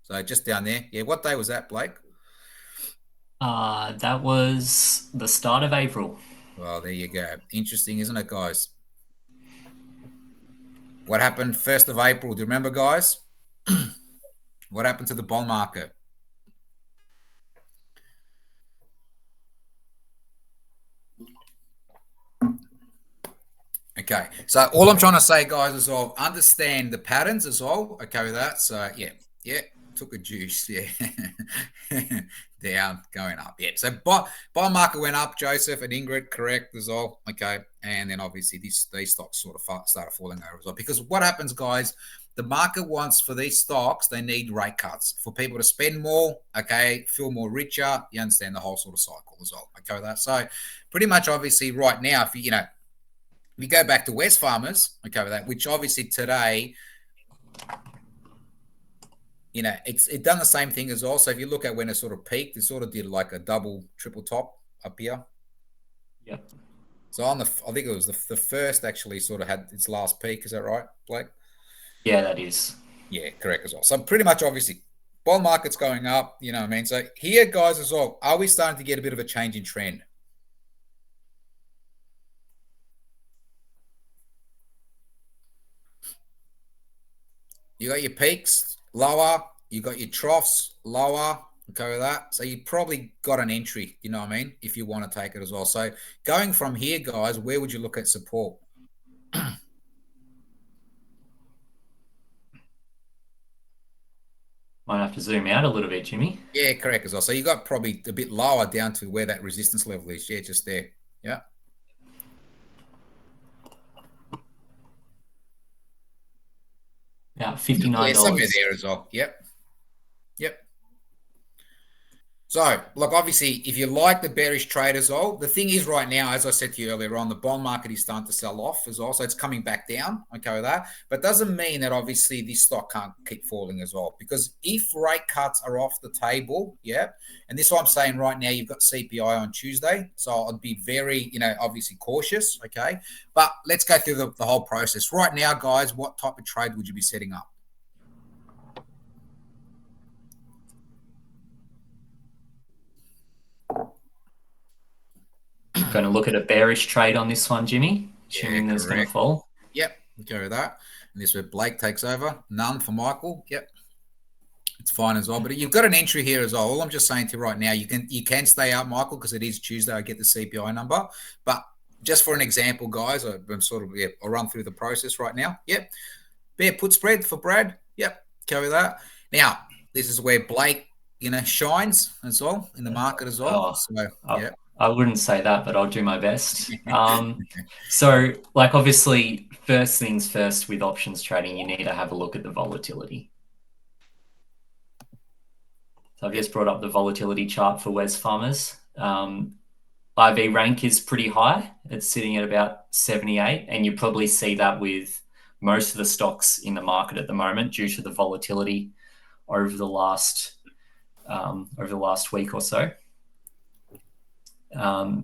so just down there, yeah, what day was that, Blake? That was the start of April. Well, there you go. Interesting, isn't it, guys? What happened 1st of April? Do you remember, guys? What happened to the bond market? Okay, so all I'm trying to say, guys, is all understand the patterns as well. Okay with that. So yeah, took a juice. Yeah, down, going up. Yeah. So bond market went up. Joseph and Ingrid, correct as well. Okay, and then obviously these stocks sort of started falling over as well. Because what happens, guys? The market wants for these stocks, they need rate cuts for people to spend more. Okay, feel more richer. You understand the whole sort of cycle as well. Okay with that. So pretty much, obviously, right now, if we go back to West Farmers, okay, with that, which obviously today, it's done the same thing as well. So if you look at when it sort of peaked, it sort of did like a double, triple top up here. Yep. So I think it was the first actually sort of had its last peak. Is that right, Blake? Yeah, that is. Yeah, correct as well. So pretty much, obviously, bond market's going up. You know what I mean? So here, guys, as well, are we starting to get a bit of a change in trend? You got your peaks lower, you got your troughs lower. Okay with that. So you probably got an entry, you know what I mean, if you want to take it as well. So going from here, guys, where would you look at support? Might have to zoom out a little bit, Jimmy. Yeah, correct as well. So you got probably a bit lower down to where that resistance level is. Yeah, just there. Yeah. About Yeah, somewhere $59. there as well. Yep. Yep. So, look, obviously, if you like the bearish trade as well, the thing is right now, as I said to you earlier on, the bond market is starting to sell off as well. So it's coming back down, okay, with that. But doesn't mean that obviously this stock can't keep falling as well. Because if rate cuts are off the table, yeah, and this is what I'm saying right now, you've got CPI on Tuesday. So I'd be very, obviously cautious, okay? But let's go through the whole process. Right now, guys, what type of trade would you be setting up? Going to look at a bearish trade on this one, Jimmy, Yeah, assuming there's going to correct. fall. Yep, go with that. And this is where Blake takes over. None for Michael. Yep, it's fine as well. But you've got an entry here as well. All I'm just saying to you right now, you can stay out, Michael, because it is Tuesday. I get the CPI number. But just for an example, guys, I'll run through the process right now. Yep. Bear put spread for Brad. Yep. Go with that. Now, this is where Blake, shines as well in the market as well. Oh, So, yeah. I wouldn't say that, but I'll do my best. So, like, obviously, first things first with options trading, you need to have a look at the volatility. So I've just brought up the volatility chart for Wesfarmers. IV rank is pretty high. It's sitting at about 78, and you probably see that with most of the stocks in the market at the moment due to the volatility over the last week or so.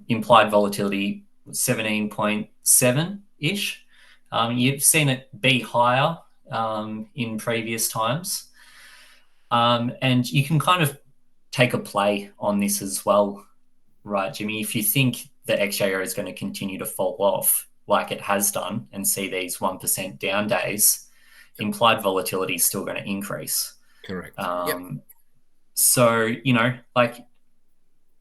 Implied volatility 17.7 ish. You've seen it be higher in previous times. And you can kind of take a play on this as well, right, Jimmy? If you think the XJO is going to continue to fall off like it has done and see these 1% down days, implied volatility is still going to increase. Correct. So, like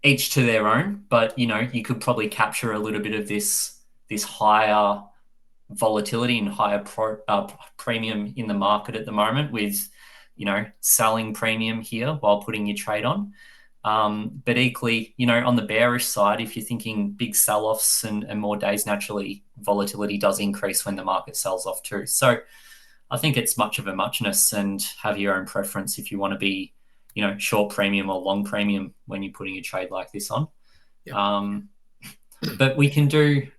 each to their own, but, you could probably capture a little bit of this higher volatility and higher premium in the market at the moment with, selling premium here while putting your trade on. But equally, on the bearish side, if you're thinking big sell-offs and more days, naturally, volatility does increase when the market sells off too. So I think it's much of a muchness and have your own preference if you want to be, short premium or long premium when you're putting a trade like this on. Yep. But we can do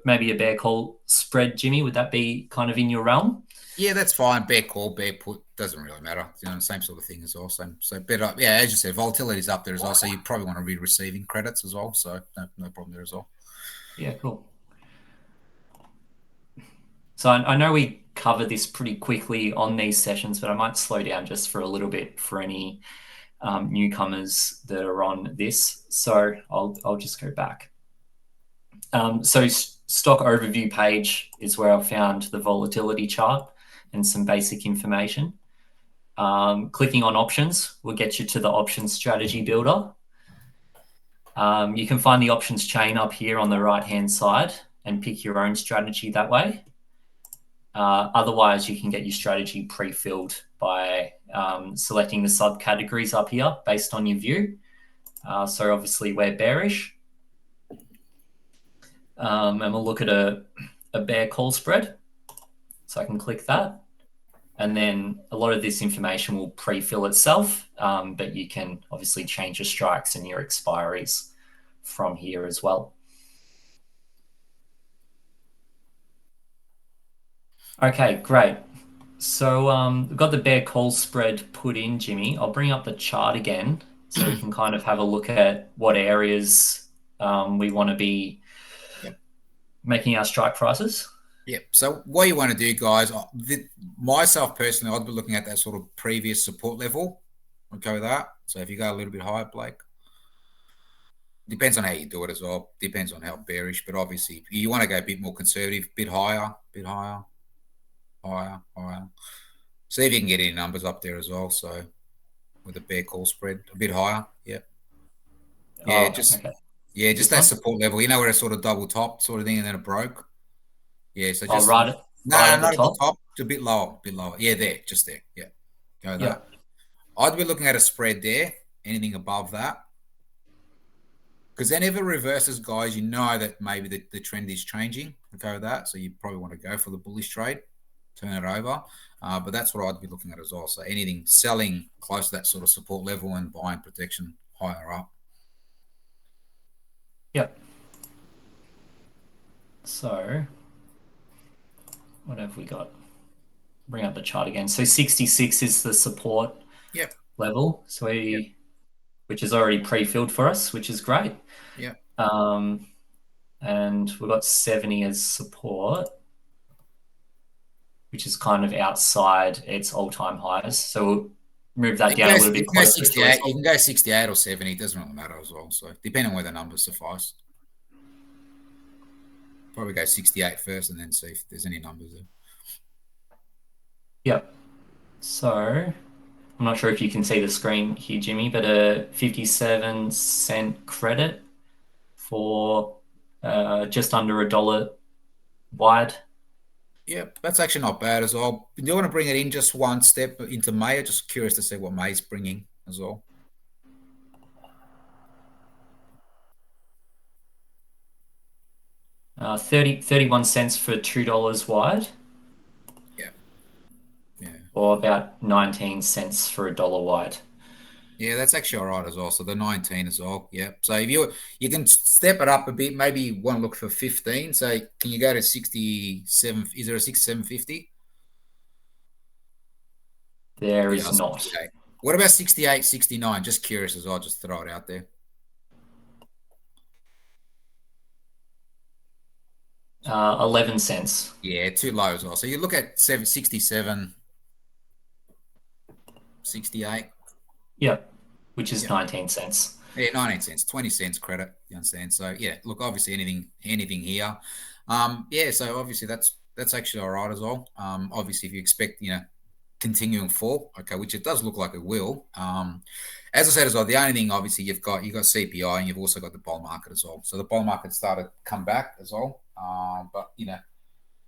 maybe a bear call spread, Jimmy. Would that be kind of in your realm? Yeah, that's fine. Bear call, bear put, doesn't really matter. Same sort of thing as well. So better, yeah, as you said, volatility is up there as well. So you probably want to be receiving credits as well. So no problem there as well. Yeah, cool. So I know we covered this pretty quickly on these sessions, but I might slow down just for a little bit for any newcomers that are on this. So I'll just go back. So stock overview page is where I found the volatility chart and some basic information. Clicking on options will get you to the options strategy builder. You can find the options chain up here on the right-hand side and pick your own strategy that way. Otherwise, you can get your strategy pre-filled by selecting the subcategories up here based on your view. So obviously we're bearish. And we'll look at a bear call spread. So I can click that. And then a lot of this information will pre-fill itself, but you can obviously change your strikes and your expiries from here as well. Okay, great. So we've got the bear call spread put in, Jimmy. I'll bring up the chart again so we can kind of have a look at what areas we want to be making our strike prices. Yep. So what you want to do, guys, myself personally, I'd be looking at that sort of previous support level. I'll go with that. So if you go a little bit higher, Blake, depends on how you do it as well. Depends on how bearish, but obviously you want to go a bit more conservative, bit higher. See if you can get any numbers up there as well. So with a bear call spread, a bit higher. Yep. Yeah, just that support level. You know where it's sort of double top sort of thing, and then it broke. Yeah, so just right at not the top. At the top, it's a bit lower, Yeah, there, just there. Yeah, go that. I'd be looking at a spread there. Anything above that, because then if it reverses, guys, you know that maybe the trend is changing. Go with that, so you probably want to go for the bullish trade, turn it over. But that's what I'd be looking at as well. So anything selling close to that sort of support level and buying protection higher up. Yep. So what have we got? Bring up the chart again. So 66 is the support Yep. level. So Yep. which is already pre-filled for us, which is great. Yep. And we've got 70 as support, which is kind of outside its all-time highs. So we'll move that down a little You bit can go closer to us. 68. You can go 68 or 70. It doesn't really matter as well. So depending on where the numbers suffice. Probably go 68 first and then see if there's any numbers there. Yep. So I'm not sure if you can see the screen here, Jimmy, but a 57-cent credit for just under $1 wide. Yep, that's actually not bad as well. Do you want to bring it in just one step into May? I'm just curious to see what May's bringing as well. Uh, 31 cents for $2 wide. Yeah. Yeah. Or about 19 cents for $1 wide. Yeah, that's actually all right as well. So the 19 as well. Yeah. So if you can step it up a bit, maybe you want to look for 15. So can you go to 67? Is there a 67.50? There Yeah, is not. 68. What about 68, 69? Just curious as well. Just throw it out there. 11 cents. Yeah, too low as well. So you look at 67, 68. Yep, which is Yeah. 19 cents. Yeah, 19 cents, 20 cents credit. You understand? So yeah, look, obviously anything here. Yeah, so obviously that's actually all right as well. Obviously if you expect, continuing fall, okay, which it does look like it will. As I said as well, the only thing obviously you've got CPI and you've also got the bond market as well. So the bond market started to come back as well. But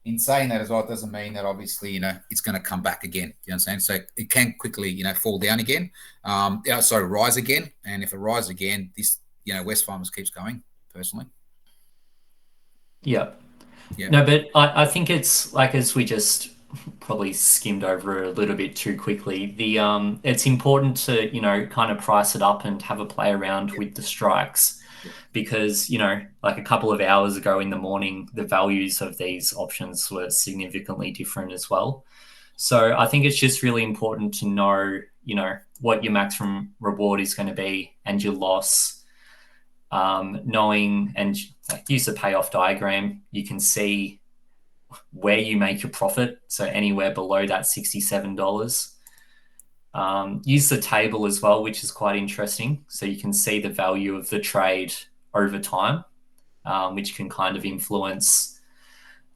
in saying that as well, it doesn't mean that obviously, it's going to come back again. You know what I'm saying? So it can quickly, fall down again. Rise again. And if it rises again, this, Wesfarmers keeps going, personally. Yep. Yeah. No, but I think it's like, as we just probably skimmed over a little bit too quickly, it's important to, kind of price it up and have a play around Yeah. with the strikes. Yeah. Because, like a couple of hours ago in the morning, the values of these options were significantly different as well. So I think it's just really important to know, what your maximum reward is going to be and your loss. Knowing and use the payoff diagram, you can see where you make your profit. So anywhere below that $67. Use the table as well, which is quite interesting. So you can see the value of the trade over time, which can kind of influence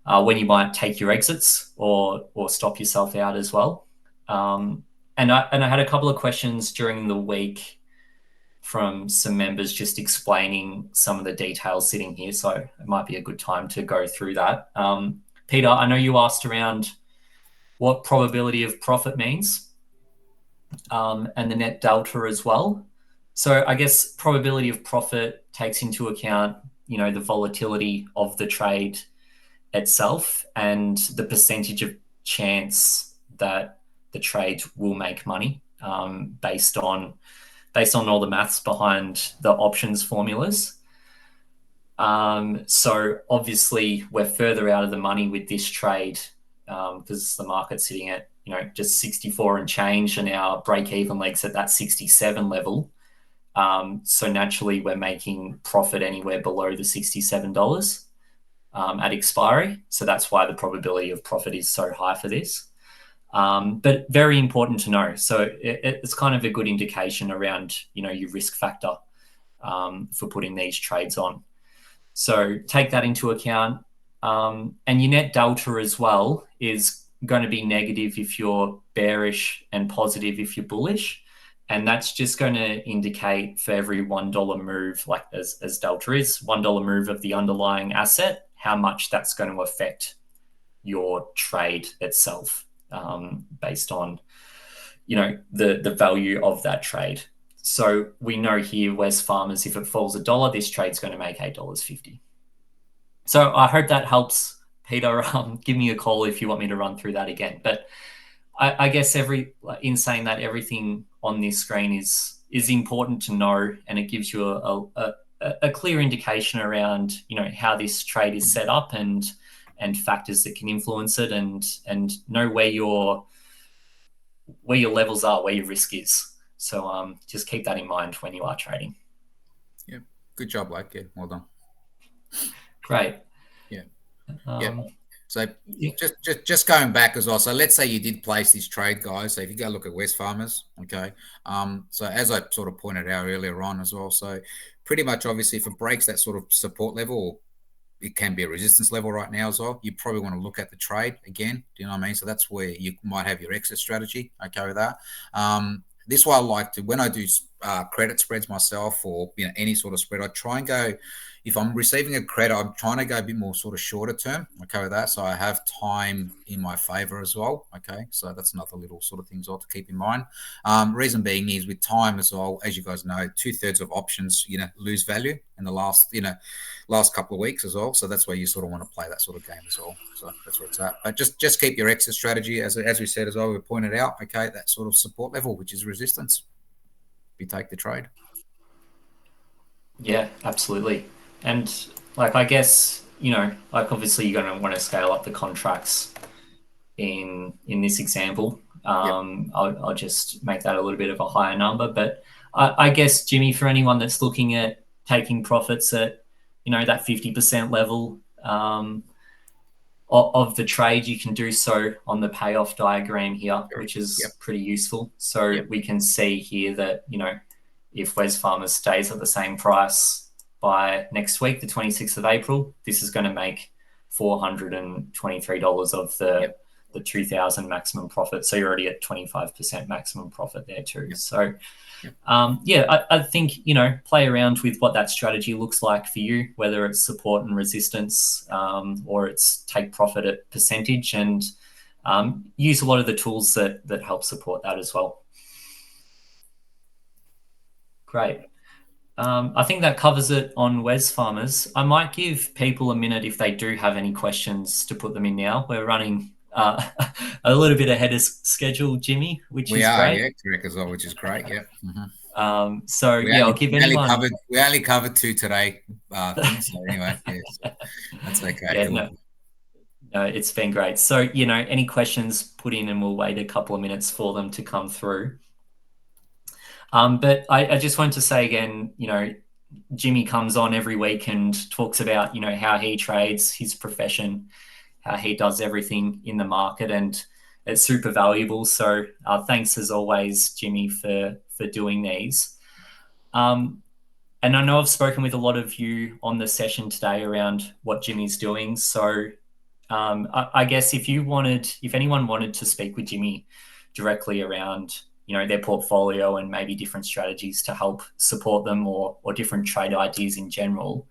when you might take your exits or stop yourself out as well. And I had a couple of questions during the week from some members just explaining some of the details sitting here. So it might be a good time to go through that. Peter, I know you asked around what probability of profit means, and the net delta as well. So I guess probability of profit takes into account, the volatility of the trade itself and the percentage of chance that the trade will make money, based on all the maths behind the options formulas. So obviously we're further out of the money with this trade, because the market's sitting at, just 64 and change, and our break-even leg's at that 67 level. So naturally we're making profit anywhere below the $67 at expiry. So that's why the probability of profit is so high for this. But very important to know. So it's kind of a good indication around, your risk factor for putting these trades on. So take that into account. And your net delta as well is going to be negative if you're bearish and positive if you're bullish. And that's just going to indicate for every $1 move, like as delta is, $1 move of the underlying asset, how much that's going to affect your trade itself, based on, the value of that trade. So we know here, Wesfarmers, if it falls $1, this trade's going to make $8.50. So I hope that helps, Peter. Give me a call if you want me to run through that again. But I guess in saying that, everything on this screen is important to know, and it gives you a clear indication around how this trade is set up and factors that can influence it, and know where your levels are, where your risk is. So just keep that in mind when you are trading. Yeah, good job, Blake. Yeah, well done. Great. Yeah. Yeah. Um, So yeah. just going back as well. So let's say you did place this trade, guys. So if you go look at Wesfarmers, okay. So as I sort of pointed out earlier on as well, so pretty much obviously if it breaks that sort of support level, it can be a resistance level right now as well. You probably want to look at the trade again. Do you know what I mean? So that's where you might have your exit strategy. Okay with that. This is why I like to, when I do credit spreads myself, or any sort of spread, I try and go, if I'm receiving a credit, I'm trying to go a bit more sort of shorter term. Okay with that. So I have time in my favor as well. Okay. So that's another little sort of things I have to keep in mind. Reason being is with time as well, as you guys know, 2/3 of options, lose value in the last couple of weeks as well. So that's where you sort of want to play that sort of game as well. So that's where it's at. But just keep your exit strategy, as we said as well, we pointed out, okay, that sort of support level, which is resistance. You take the trade. Yeah, absolutely. And I guess, obviously you're going to want to scale up the contracts in this example. Yep. I'll just make that a little bit of a higher number. But I guess, Jimmy, for anyone that's looking at taking profits at, that 50% level of the trade, you can do so on the payoff diagram here, which Yep. is pretty useful. So Yep. we can see here that, if Wesfarmers stays at the same price by next week, the 26th of April, this is going to make $423 of the 2,000 maximum profit. So you're already at 25% maximum profit there too. Yep. So Yep. I think, play around with what that strategy looks like for you, whether it's support and resistance, or it's take profit at percentage, and use a lot of the tools that help support that as well. Great. I think that covers it on Wesfarmers. I might give people a minute if they do have any questions to put them in now. We're running a little bit ahead of schedule, Jimmy, which We is are, great. yeah, correct as well, which is great. Yep. So I'll give anyone. We only covered 2 today. Things. So anyway, yeah, so that's okay. Yeah, no, it's been great. So any questions, put in, and we'll wait a couple of minutes for them to come through. But I just wanted to say again, Jimmy comes on every week and talks about, how he trades, his profession, how he does everything in the market, and it's super valuable. So thanks as always, Jimmy, for doing these. And I know I've spoken with a lot of you on the session today around what Jimmy's doing. So I guess if anyone wanted to speak with Jimmy directly around, their portfolio and maybe different strategies to help support them, or different trade ideas in general,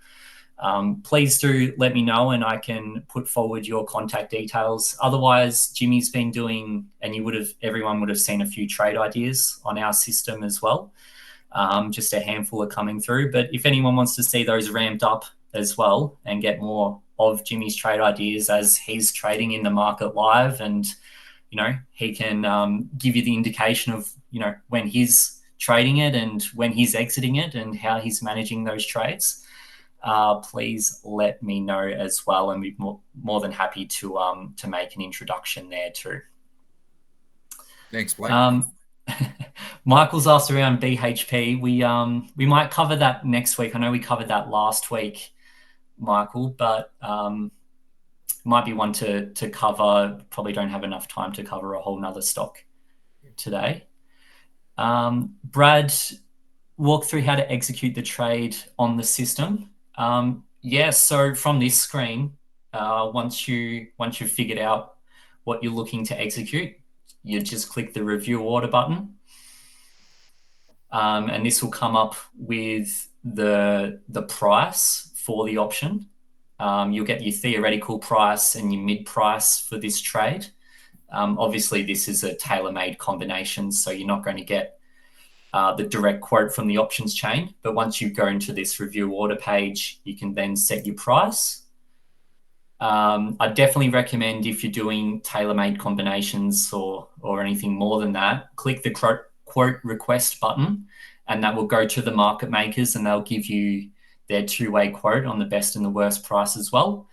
please do let me know, and I can put forward your contact details. Otherwise, Jimmy's been doing, and everyone would have seen a few trade ideas on our system as well. Just a handful are coming through. But if anyone wants to see those ramped up as well and get more of Jimmy's trade ideas as he's trading in the market live, and he can give you the indication of when he's trading it and when he's exiting it and how he's managing those trades, please let me know as well, and we'd be more than happy to make an introduction there too. Thanks, Blake. Michael's asked around BHP. We might cover that next week. I know we covered that last week, Michael, but might be one to cover. Probably don't have enough time to cover a whole nother stock today. Brad, walk through how to execute the trade on the system. So from this screen, once you've figured out what you're looking to execute, you just click the review order button. And this will come up with the price for the option. You'll get your theoretical price and your mid price for this trade. Obviously, this is a tailor-made combination, so you're not going to get the direct quote from the options chain. But once you go into this review order page, you can then set your price. I definitely recommend if you're doing tailor-made combinations or anything more than that, click the quote request button, and that will go to the market makers, and they'll give you their two-way quote on the best and the worst price as well.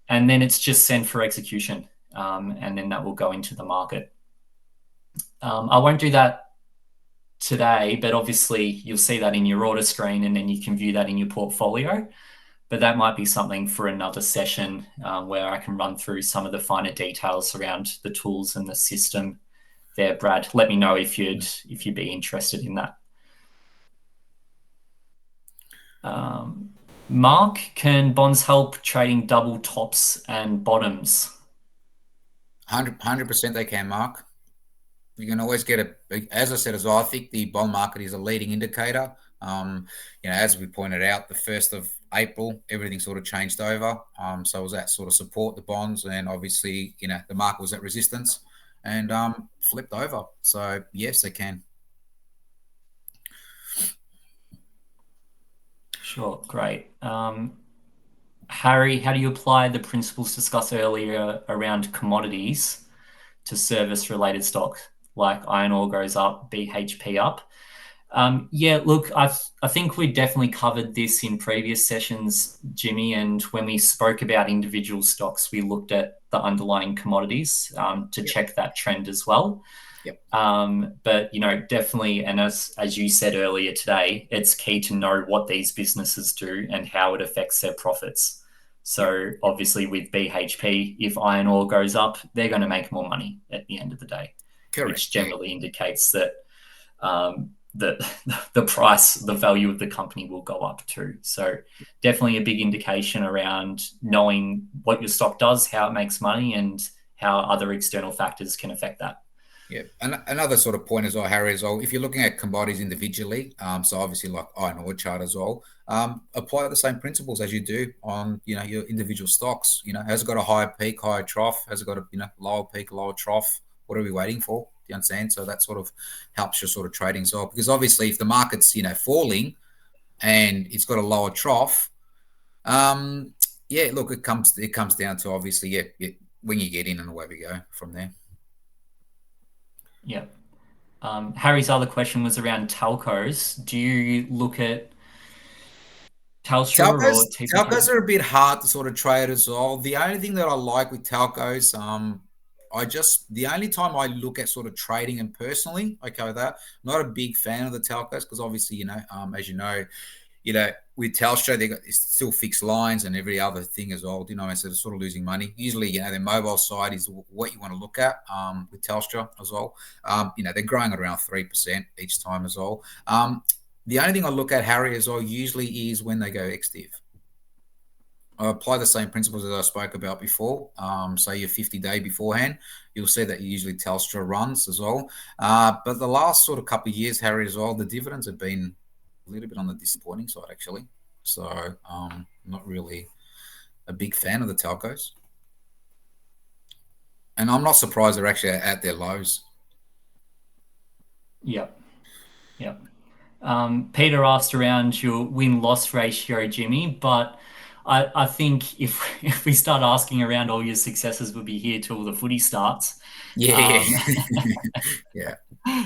And then it's just send for execution, and then that will go into the market. I won't do that today, but obviously you'll see that in your order screen, and then you can view that in your portfolio. But that might be something for another session where I can run through some of the finer details around the tools and the system there, Brad. Let me know if you'd be interested in that. Mark, can bonds help trading double tops and bottoms? 100% they can, Mark. You can always get as I said as well, I think the bond market is a leading indicator. As we pointed out, the 1st of April, everything sort of changed over. So it was that sort of support the bonds, and obviously, the market was at resistance and flipped over. So yes, they can. Sure, great. Harry, how do you apply the principles discussed earlier around commodities to service-related stocks like iron ore goes up, BHP up? Yeah, look, I think we definitely covered this in previous sessions, Jimmy. And when we spoke about individual stocks, we looked at the underlying commodities to check that trend as well. Yep. But definitely, and as you said earlier today, it's key to know what these businesses do and how it affects their profits. So obviously, with BHP, if iron ore goes up, they're going to make more money at the end of the day, Correct. which generally indicates that the price, the value of the company will go up too. So definitely a big indication around knowing what your stock does, how it makes money, and how other external factors can affect that. Yeah, and another sort of point as well, Harry, as well, if you're looking at commodities individually, so obviously like iron ore chart as well, apply the same principles as you do on, your individual stocks. Has it got a higher peak, higher trough? Has it got a, lower peak, lower trough? What are we waiting for? Do you understand? So that sort of helps your sort of trading as well. Because obviously if the market's, falling and it's got a lower trough, look, it comes down to obviously, when you get in and away we go from there. Yeah. Harry's other question was around telcos. Do you look at Telstra or TPG? Telcos are a bit hard to sort of trade as well. The only thing that I like with telcos, the only time I look at sort of trading and personally, okay, with that, not a big fan of the telcos because obviously, as with Telstra, they got still fixed lines and every other thing as well. So they're sort of losing money. Usually, their mobile side is what you want to look at with Telstra as well. They're growing at around 3% each time as well. The only thing I look at, Harry, as well, usually is when they go ex-div. I apply the same principles as I spoke about before. So your 50-day beforehand, you'll see that usually Telstra runs as well. But the last sort of couple of years, Harry, as well, the dividends have been a little bit on the disappointing side, actually. So not really a big fan of the telcos. And I'm not surprised they're actually at their lows. Yep. Yep. Peter asked around your win-loss ratio, Jimmy, but I think if we start asking around all your successes, we'll be here till the footy starts. Yeah. Yeah.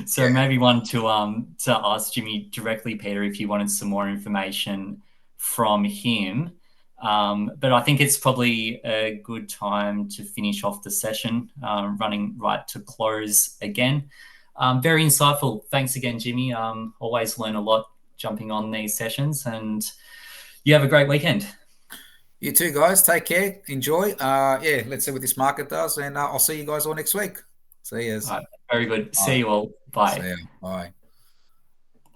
So maybe one to ask Jimmy directly, Peter, if you wanted some more information from him. But I think it's probably a good time to finish off the session, running right to close again. Very insightful. Thanks again, Jimmy. Always learn a lot jumping on these sessions, and you have a great weekend. You too, guys. Take care. Enjoy. Let's see what this market does, and I'll see you guys all next week. See you. All right, very good. See you all. Bye. See you. Bye.